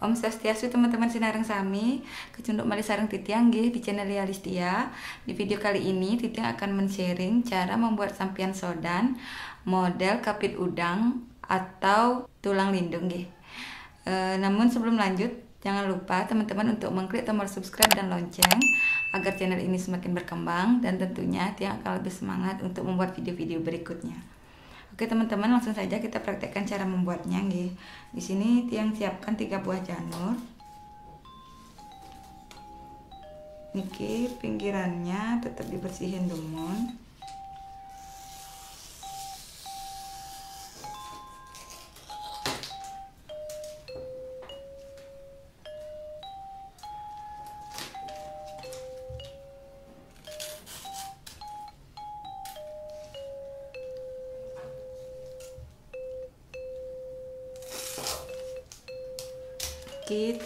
Om Swastiastu teman-teman sinareng sami, kecunduk malih sareng Titiang nggih di channel Lia Listia. Di video kali ini Titiang akan men-sharing cara membuat sampian sodan model kapit udang atau tulang lindung nggih. Namun sebelum lanjut, jangan lupa teman-teman untuk mengklik tombol subscribe dan lonceng agar channel ini semakin berkembang, dan tentunya Tiang akan lebih semangat untuk membuat video-video berikutnya. Oke teman-teman, langsung saja kita praktekkan cara membuatnya nggih. Di sini Tiang siapkan 3 buah janur. Niki pinggirannya tetap dibersihin dulu.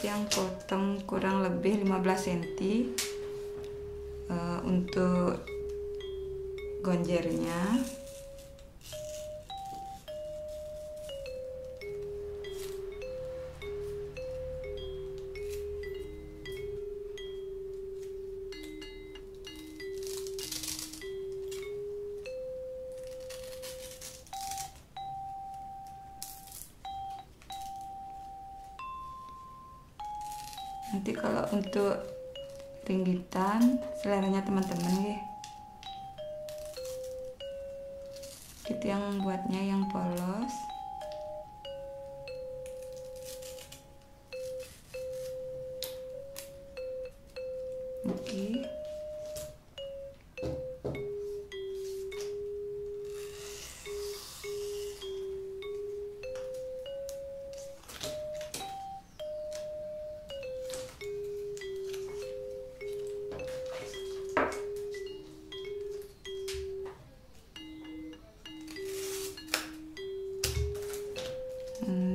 Yang potong kurang lebih 15 cm untuk gonjernya. Nanti kalau untuk ringgitan seleranya teman-teman ya. Kita yang buatnya yang polos. Oke.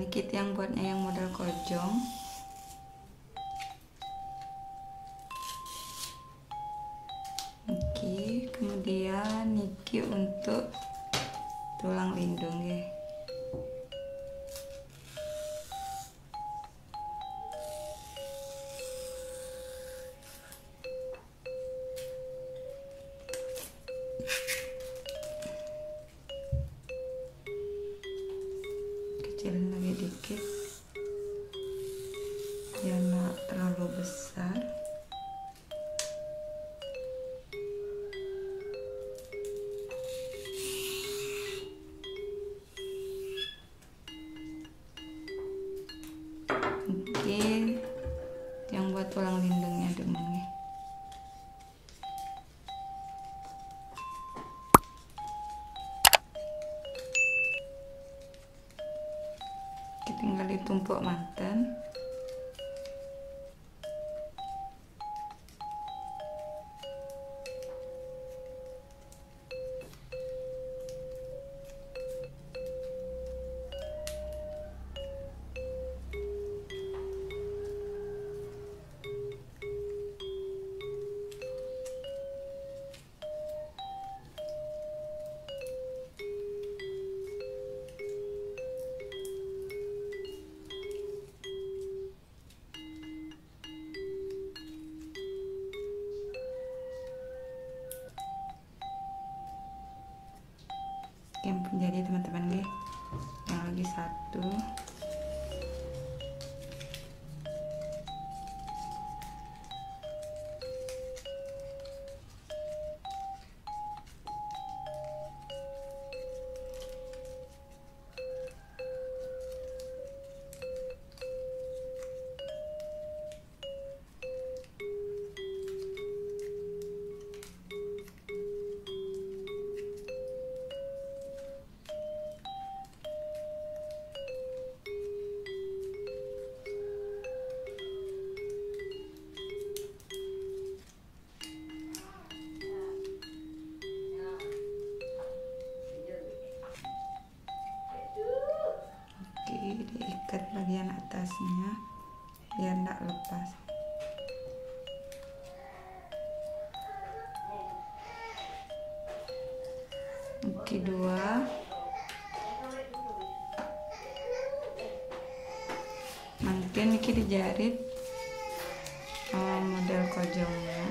Kit yang buatnya yang model kojong. Oke, kemudian niki untuk tulang lindung ya. Kecilin lagi dikit biar nggak terlalu besar. Oke, yang buat tulang lindungnya dulu nih. Tinggal ditumpuk manten. Yang menjadi teman-teman nih, yang lagi satu. Diikat bagian atasnya biar tidak lepas. Oke, 2. Mungkin Oke, dijahit model kojongnya.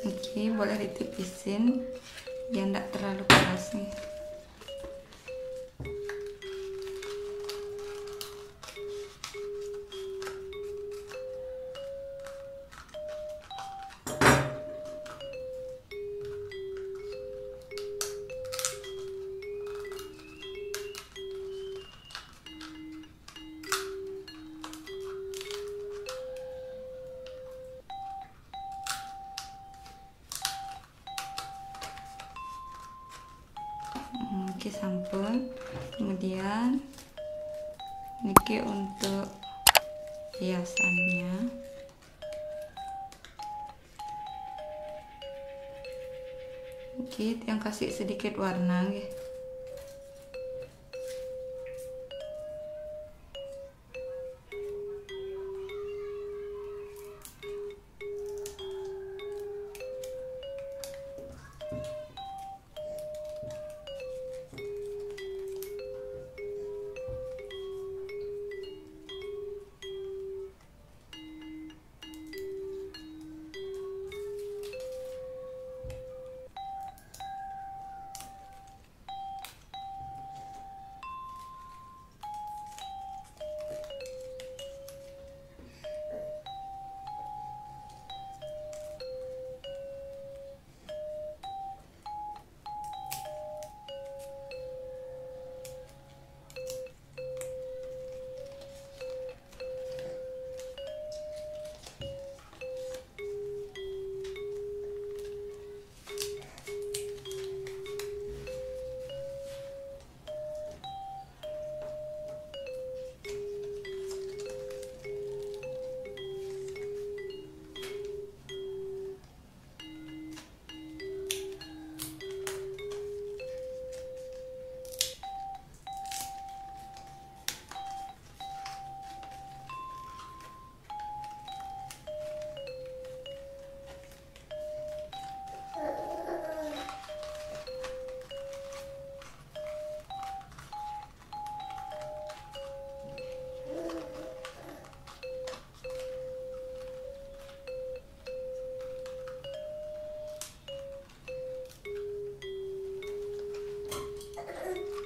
Oke, boleh ditipisin ya, enggak terlalu keras nih. Oke, sampun. Kemudian niki untuk hiasannya. Oke, yang kasih sedikit warna nggih.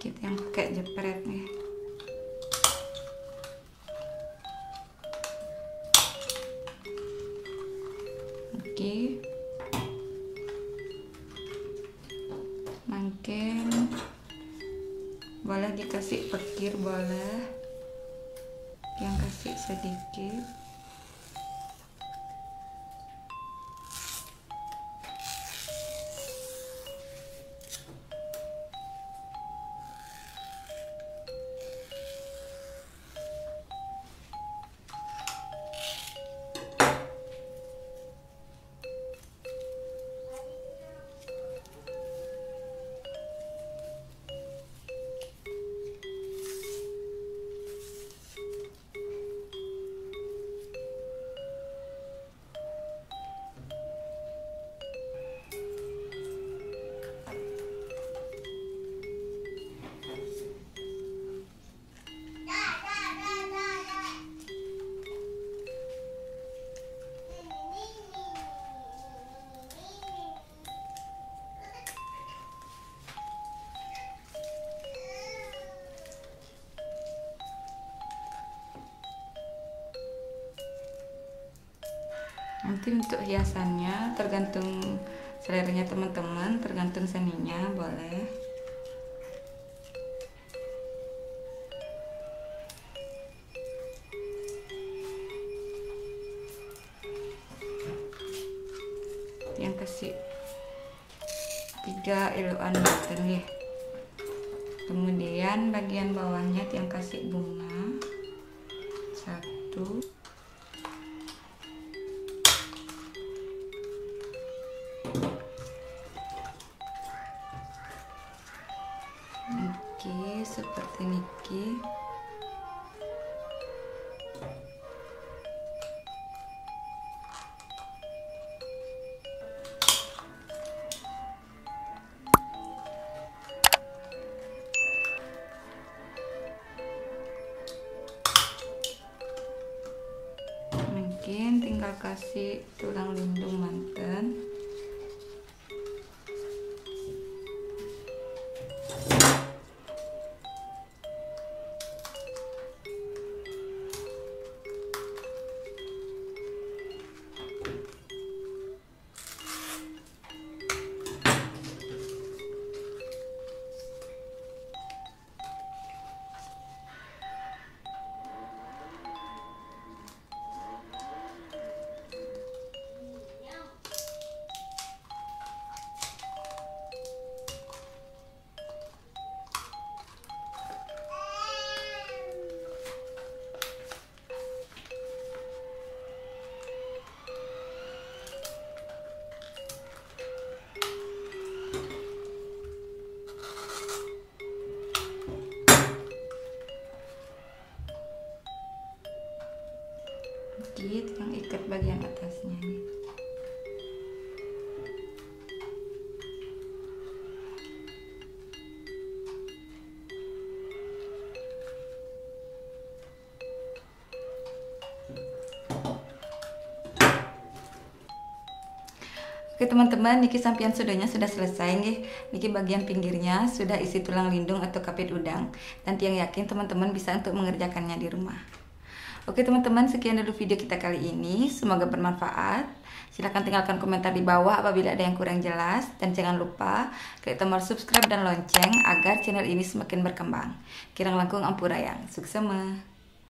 Kita yang pakai jepret nih. Oke, mungkin boleh dikasih pekir, boleh yang kasih sedikit. Nanti untuk hiasannya tergantung seleranya teman-teman, tergantung seninya, boleh. yang kasih 3 eluan button ya. Kemudian bagian bawahnya yang kasih bunga 1. Oke, seperti niki. Mungkin tinggal kasih tulang lindung manten. Sedikit yang ikat bagian atasnya nih. Oke teman-teman, niki sampian sudahnya sudah selesai nih. Niki bagian pinggirnya sudah isi tulang lindung atau kapit udang. Dan tiang yakin teman-teman bisa untuk mengerjakannya di rumah. Oke teman-teman, sekian dulu video kita kali ini. Semoga bermanfaat. Silahkan tinggalkan komentar di bawah apabila ada yang kurang jelas. Dan jangan lupa klik tombol subscribe dan lonceng agar channel ini semakin berkembang. Kirang langkung ampurayang. Suksema.